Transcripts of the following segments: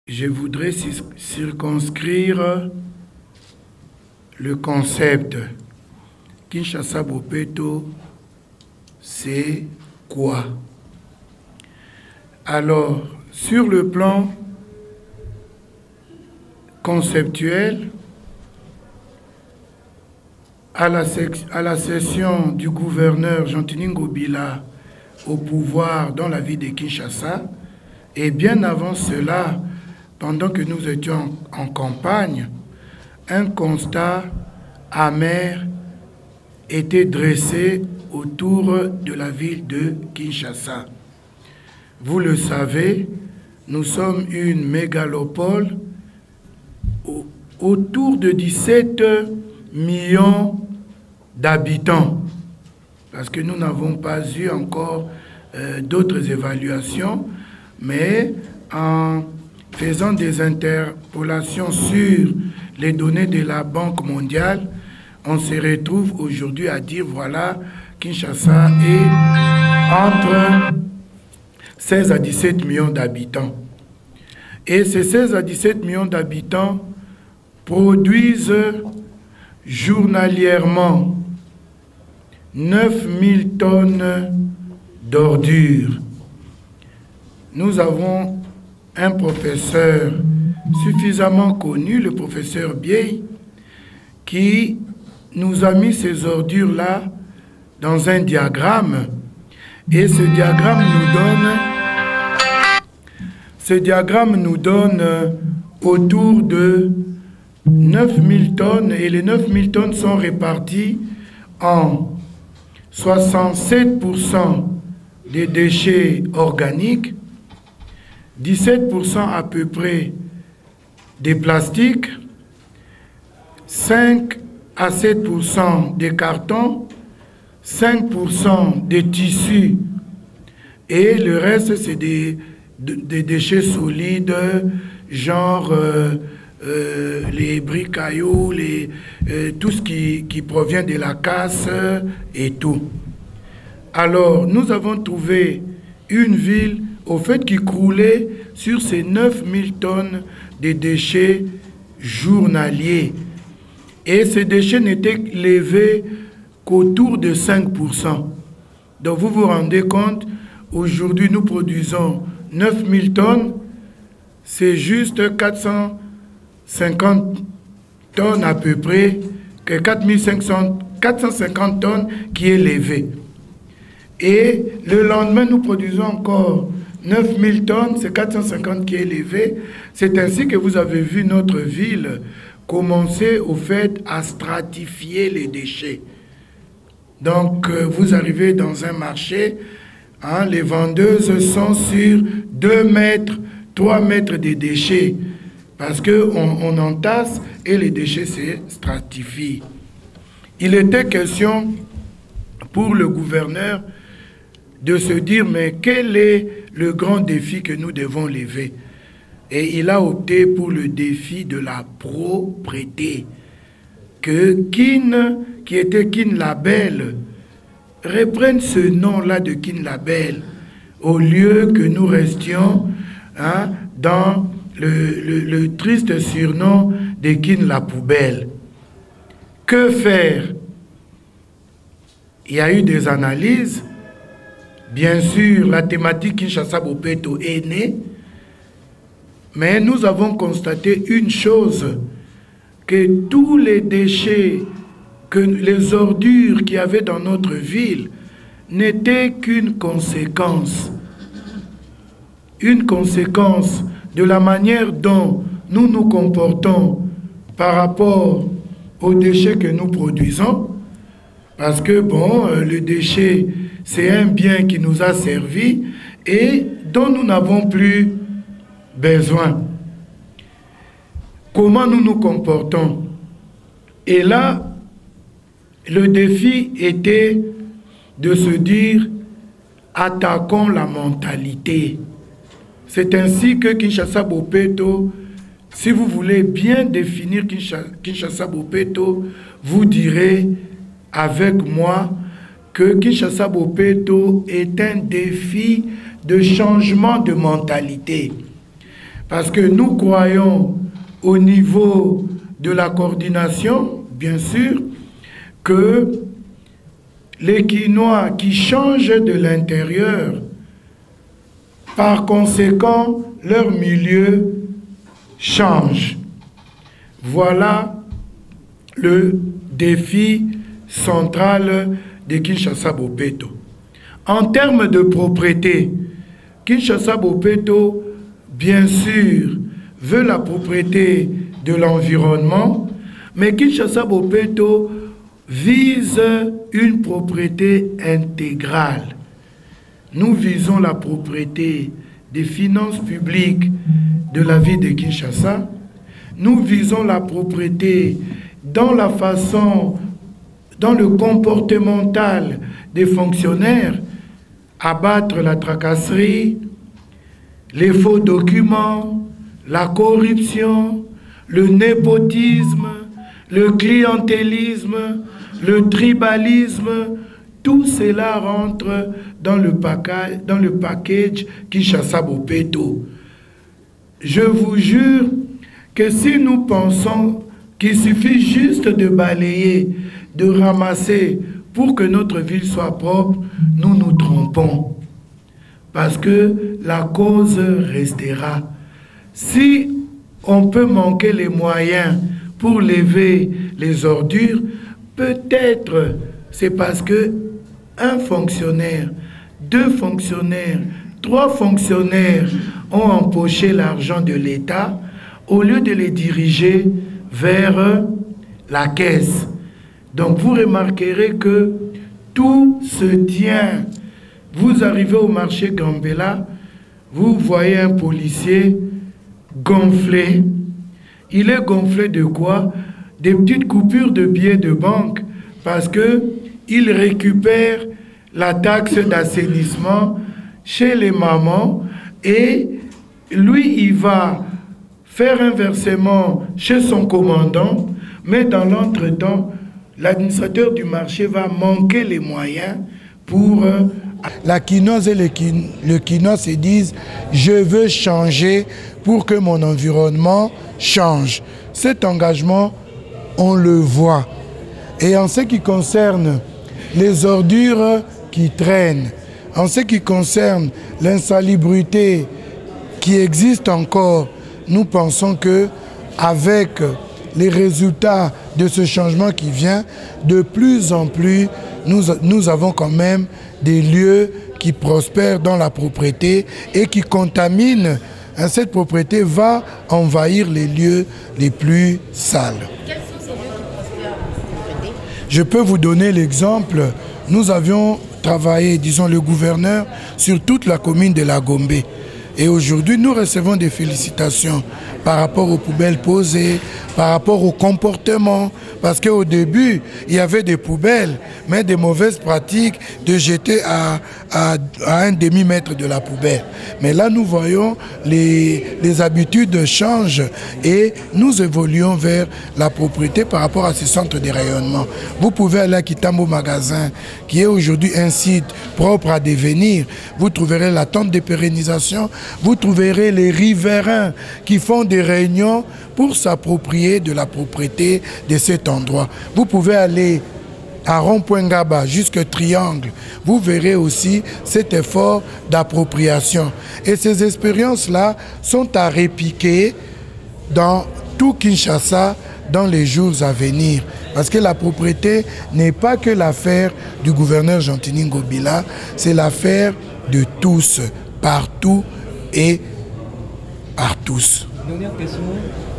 Je voudrais circonscrire le concept. Kinshasa Bopeto, c'est quoi? Alors, sur le plan conceptuel, à la session du gouverneur Jean-Tini Ngobila au pouvoir dans la ville de Kinshasa, et bien avant cela, pendant que nous étions en campagne, un constat amer était dressé autour de la ville de Kinshasa. Vous le savez, nous sommes une mégalopole autour de 17 millions d'habitants, parce que nous n'avons pas eu encore d'autres évaluations, mais en faisant des interpolations sur les données de la Banque mondiale, on se retrouve aujourd'hui à dire, voilà, Kinshasa est entre 16 à 17 millions d'habitants. Et ces 16 à 17 millions d'habitants produisent journalièrement 9000 tonnes d'ordures. Nous avons un professeur suffisamment connu, le professeur Biey, qui nous a mis ces ordures-là dans un diagramme. Et ce diagramme nous donne autour de 9000 tonnes, et les 9000 tonnes sont réparties en 67% des déchets organiques, 17% à peu près des plastiques, 5 à 7% des cartons, 5% des tissus, et le reste c'est des déchets solides, genre les bricailloux, tout ce qui provient de la casse et tout. Alors, nous avons trouvé une ville, au fait, qui croulait sur ces 9000 tonnes de déchets journaliers. Et ces déchets n'étaient levés qu'autour de 5%. Donc, vous vous rendez compte, aujourd'hui, nous produisons 9000 tonnes, c'est juste 450 tonnes à peu près, que 450 tonnes qui est levée. Et le lendemain, nous produisons encore 9000 tonnes, c'est 450 qui est levé. C'est ainsi que vous avez vu notre ville commencer au fait à stratifier les déchets. Donc, vous arrivez dans un marché, hein, les vendeuses sont sur 2 mètres, 3 mètres de déchets, parce qu'on entasse et les déchets se stratifient. Il était question pour le gouverneur de se dire, mais quel est le grand défi que nous devons lever? Et il a opté pour le défi de la propreté. Que Kin, qui était Kin Label, reprenne ce nom-là de Kin Label, au lieu que nous restions dans le triste surnom de Kin la poubelle. Que faire? Il y a eu des analyses. Bien sûr, la thématique Kinshasa Bopeto est née, mais nous avons constaté une chose, que tous les déchets, que les ordures qu'il y avait dans notre ville n'étaient qu'une conséquence de la manière dont nous nous comportons par rapport aux déchets que nous produisons, parce que, bon, le déchet, c'est un bien qui nous a servi et dont nous n'avons plus besoin. Comment nous nous comportons? Et là, le défi était de se dire, attaquons la mentalité. C'est ainsi que Kinshasa Bopeto, si vous voulez bien définir Kinshasa Bopeto, vous direz avec moi que Kinshasa Bopeto est un défi de changement de mentalité. Parce que nous croyons au niveau de la coordination, bien sûr, que les Quinois qui changent de l'intérieur, par conséquent, leur milieu change. Voilà le défi central de Kinshasa-Bopeto. En termes de propriété, Kinshasa-Bopeto, bien sûr, veut la propriété de l'environnement, mais Kinshasa-Bopeto vise une propriété intégrale. Nous visons la propriété des finances publiques de la ville de Kinshasa. Nous visons la propriété dans la façon, dans le comportemental des fonctionnaires, abattre la tracasserie, les faux documents, la corruption, le népotisme, le clientélisme, le tribalisme, tout cela rentre dans le package Kinshasa-Bopeto. Je vous jure que si nous pensons qu'il suffit juste de balayer, de ramasser pour que notre ville soit propre, nous nous trompons. Parce que la cause restera. Si on peut manquer les moyens pour lever les ordures, peut-être c'est parce que un fonctionnaire, 2 fonctionnaires, 3 fonctionnaires ont empoché l'argent de l'État au lieu de les diriger vers la caisse. Donc vous remarquerez que tout se tient. Vous arrivez au marché Gambela, vous voyez un policier gonflé. Il est gonflé de quoi? Des petites coupures de billets de banque, parce qu'il récupère la taxe d'assainissement chez les mamans et lui, il va faire un versement chez son commandant, mais dans l'entretemps, l'administrateur du marché va manquer les moyens pour... La quinoise et le quinois se disent « je veux changer pour que mon environnement change ». Cet engagement, on le voit. Et en ce qui concerne les ordures qui traînent, en ce qui concerne l'insalubrité qui existe encore, nous pensons que avec les résultats de ce changement qui vient, de plus en plus, nous avons quand même des lieux qui prospèrent dans la propriété et qui contaminent. Cette propriété va envahir les lieux les plus sales. Quels sont ces lieux qui prospèrent dans la propriété? Je peux vous donner l'exemple. Nous avions travaillé, disons, le gouverneur sur toute la commune de la Gombe. Et aujourd'hui, nous recevons des félicitations par rapport aux poubelles posées, par rapport au comportement. Parce qu'au début, il y avait des poubelles, mais des mauvaises pratiques de jeter à un demi-mètre de la poubelle. Mais là, nous voyons les habitudes changent et nous évoluons vers la propriété par rapport à ces centres de rayonnement. Vous pouvez aller à Kitambo Magasin, qui est aujourd'hui un site propre à devenir. Vous trouverez la tente de pérennisation, vous trouverez les riverains qui font des réunions pour s'approprier de la propriété de cet endroit. Vous pouvez aller à Rond-Point Gaba jusqu'au Triangle. Vous verrez aussi cet effort d'appropriation. Et ces expériences-là sont à répliquer dans tout Kinshasa dans les jours à venir. Parce que la propriété n'est pas que l'affaire du gouverneur Jean-Tini Ngobila, c'est l'affaire de tous, partout et par tous. Dernière question,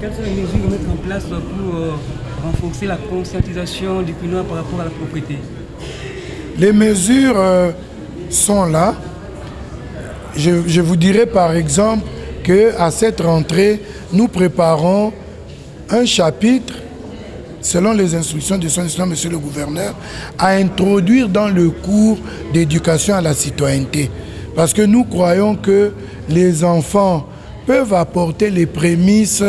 quelles sont les mesures à mettre en place pour renforcer la conscientisation du Quinois par rapport à la propriété? Les mesures sont là. Je vous dirais par exemple qu'à cette rentrée, nous préparons un chapitre, selon les instructions de son Excellence, Monsieur le Gouverneur, à introduire dans le cours d'éducation à la citoyenneté. Parce que nous croyons que les enfants peuvent apporter les prémices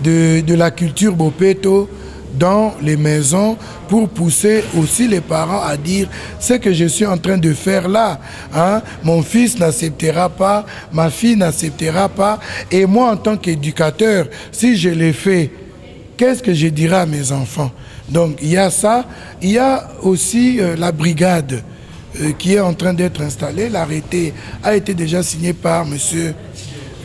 de la culture Bopeto dans les maisons pour pousser aussi les parents à dire ce que je suis en train de faire là. Hein? Mon fils n'acceptera pas, ma fille n'acceptera pas. Et moi, en tant qu'éducateur, si je l'ai fait, qu'est-ce que je dirai à mes enfants? Donc, il y a ça. Il y a aussi la brigade qui est en train d'être installée. L'arrêté a été déjà signé par monsieur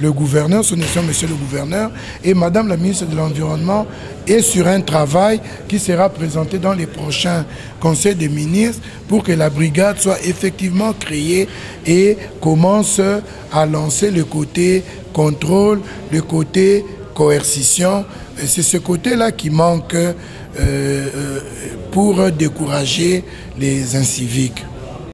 le gouverneur, son excellence monsieur le gouverneur, et madame la ministre de l'Environnement est sur un travail qui sera présenté dans les prochains conseils des ministres pour que la brigade soit effectivement créée et commence à lancer le côté contrôle, le côté coercition. C'est ce côté-là qui manque pour décourager les inciviques.